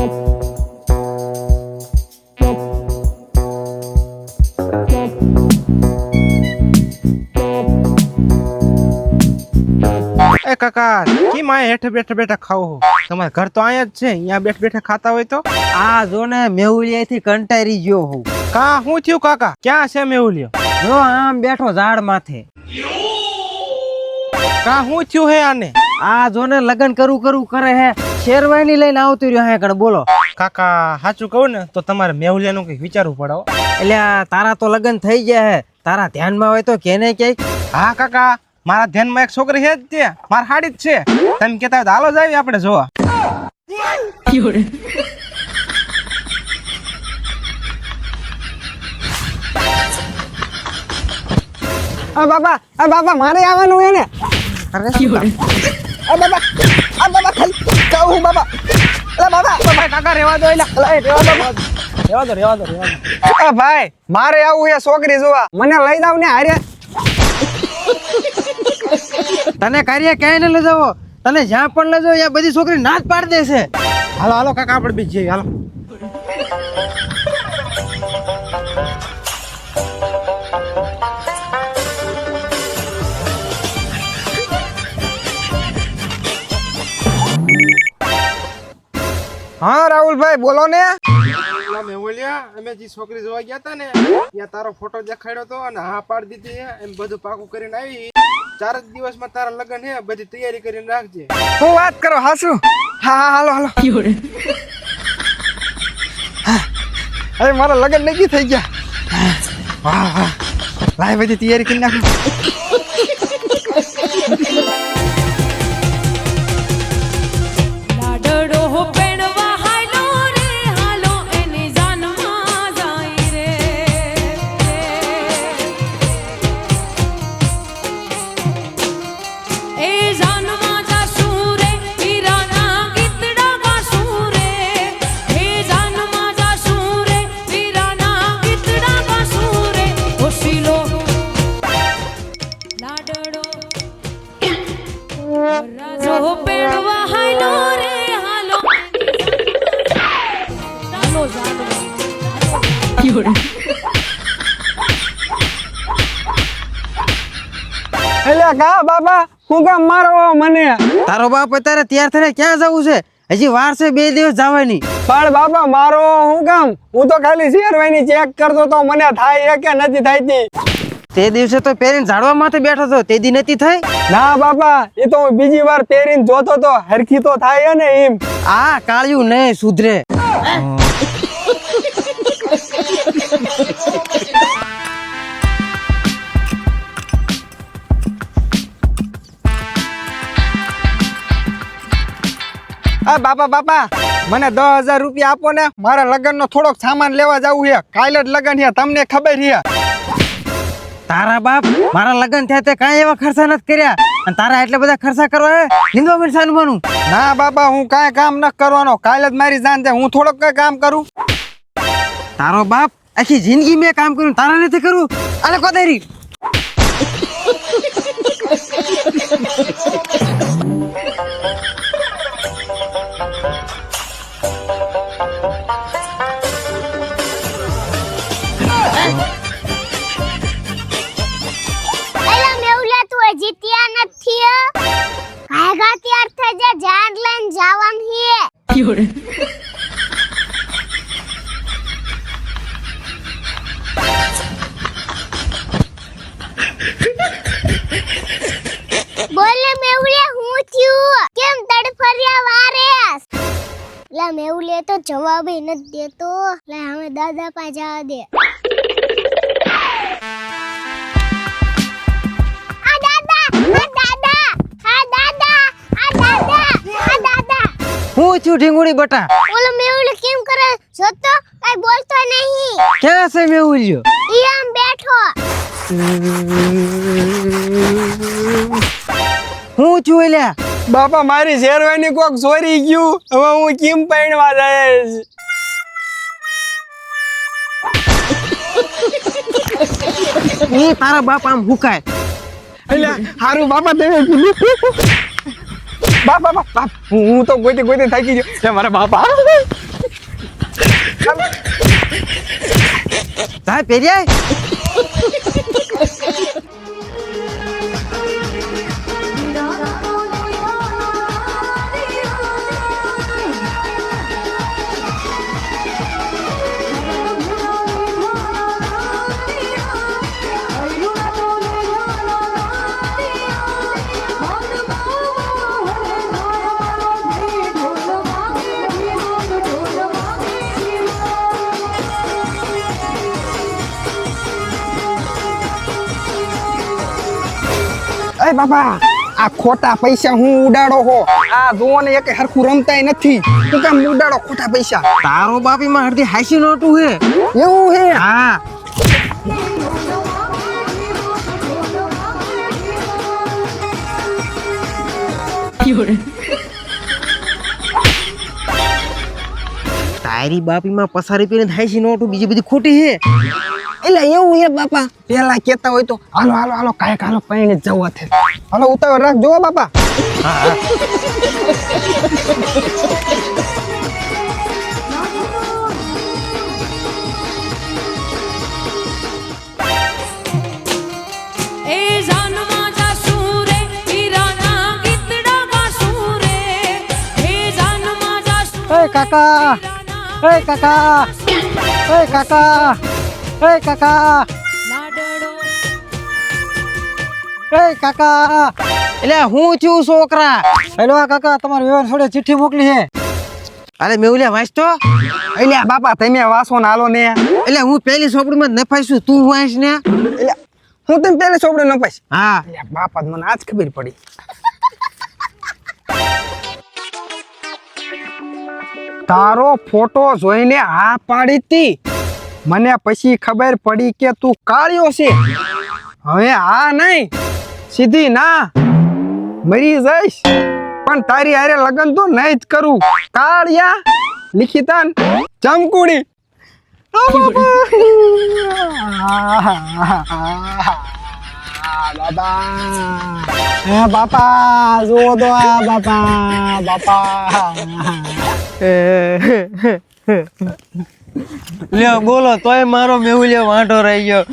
એ કાકા કેમ આ હેઠે બેઠા બેઠા ખાવ તમારે ઘર તો અહીંયા જ છે, અહીંયા બેઠ બેઠા ખાતા હોય તો આ જો ને મેહુલિયા થી કંટારી ગયો હું. કા શું થયું કાકા? ક્યાં છે મેહુલિયો? જો આમ બેઠો ઝાડ માથે. કા શું થયું હે આને? આ જો ને લગન કરું કરે હે, શેરવાની લઈને આવતું રહ્યો હે કણ. બોલો કાકા સાચું કહું ને તો તમારે મેહુલિયા નું કઈક વિચારવું પડે હો. એટલે તારા તો લગન થઈ ગયા હે, તારા ધ્યાનમાં હોય તો કેને ક્યાંક. હા કાકા, મારા ધ્યાનમાં એક છોકરી છે જ તે મારા હાડી જ છે. તમે કેતા હોય તો હાલો જાવી આપણે જોવા. આ બાબા મારે આવવાનું હે ને. બાબા ખાલી કહું બાબા. ભાઈ કાકા રેવા દો, રેવા દો. ભાઈ મારે આવું હે છોકરી જોવા, મને લઈ જાવ ને હારે. તને કાર્ય ક્યાંય ન લઈ જાવો, તને જ્યાં પણ લઈ જાવ ત્યાં બધી છોકરી ના જ પાડી દેશે. હાલો હાલો કાકા આપણે બીજ જઈએ હાલો. હા રાહુલભાઈ બોલો ને. મેહુલિયા, અમે જે છોકરી જોવા ગયા હતા ને ત્યાં તારો ફોટો દેખાડ્યો તો અને હા પાડી દીધી એમ બધું પાકું કરીને આવી. 4 જ દિવસમાં તારા લગ્ન હે, બધી તૈયારી કરીને રાખજે. હું વાત કરો હાસુ. હા હાલો અરે મારા લગ્ન નક્કી થઈ ગયા. વાહ લાય બધી તૈયારી કરી નાખ. એટલે કા બાબા હું કામ મારો મને? તારો બાપ અત્યારે તૈયાર થઈને ક્યાં જવું છે? હજી વાર છે 2 દિવસ જવાની. પણ બાબા મારો હું કામ? હું તો ખાલી શેરવાની ચેક કરતો તો મને થાય કે નથી થતી. તે દિવસે તો પહેરીને ઝાડવા માથે બેઠો હતો, તે દી નથી થઈ. ના બાબા, એ તો હું બીજી વાર પહેરીને જોતો તો હરખી તો થાય ને એમ. આ કાળિયું નહીં સુધરે. આ બાપા મને 10,000 રૂપિયા આપો ને, મારા લગ્ન નો થોડોક સામાન લેવા જવું છે. કાલે જ લગ્ન છે, તમને ખબર છે. તારા બાપ મારા લગ્ન થયા તે કાંઈ એવા ખર્ચા નથી કર્યા, અને તારા એટલા બધા ખર્ચા કરવા હે નિંદવા મિરસાનું બનું. ના બાબા, હું કાંઈ કામ ન કરવાનો. કાલે જ મારી જાન છે, હું થોડોક કઈ કામ કરું. તારો બાપ આખી જિંદગી મેં કામ કર્યું, તારા નથી કરવું. આલે કોદારી. જીત્યા નથી. કાયગા તૈયાર થઈ જા, જાન લઈને જવાનું છે. બોલે મેહુલિયા, હું થયું? કેમ તડફરિયા વારેસ? લા મેહુલિયા તો જવાબ ય નથી દેતો. લા હવે દાદા પા જવા દે. હું છું ઢીંગુડી બટા? ઓલો મેહુલિયો કેમ કરે જો તો? કઈ બોલતો નહીં. ક્યાં છે મેહુલિયો? ઈ આમ બેઠો. હું છું એલ્યા? બાપા મારી શેરવાની કોક ચોરી ગયું. હવે હું કેમ પૈણવા જઈશ? એ તારા બાપ આમ હુકાય. એટલે હારું બાપા તમે બાપ હું તો ગોતી થાકી ગયો. મારા બાપા જા પેરિયા એ બાપા આ ખોટા પૈસા હું ઉડાડો હો આ જોવો ને એક હરખું રમતાય નથી તું કેમ ઉડાડો ખોટા પૈસા તારો બાપીમાં અડધી હાસી નોટું હે એવું હે હા તારી બાપીમાં પસારી પીને હાસી નોટું બીજી બધી ખોટી હે એટલે એવું હે બાપા પેલા કેતા હોય તો હાલો હાલો હાલો કાંઈક હાલો પૈણે જવા છે હાલો ઉતાવળ રાખ જોવો બાપા એ જાનમાં જાશું રે હીરાના ગીતડા ગાશું રે એ જાનમાં જાશું એ કાકા એ કાકા એ કાકા એ કાકા લાડડો એ કાકા એટલે હું થયું છોકરા હેલો કાકા તમારે વ્યવહાર છોડે ચિઠ્ઠી મોકલી હે અરે મેહુલિયા વાંચતો એટલે બાપા તમે વાસો ને હાલો ને એટલે હું પેલી ચોપડીમાં જ નફાઈશું તું વાંચ ને એટલે હું તને પેલે ચોપડે ન પાઈશ હા એટલે બાપા મને આજ ખબર પડી તારો ફોટો જોઈને હા પાડી તી મને પછી ખબર પડી કે તું કાળિયો છે હવે હા નહીં સીધી ના મરી જઈશ પણ તારી હારે લગન તો નહીં જ કરું કાળિયા લિખિતન ચમકુડી બાપા બાપા જો દો બાપા બાપા લ્યો બોલો તોય મારો મેહુલિયો વાંઢો રહી ગયો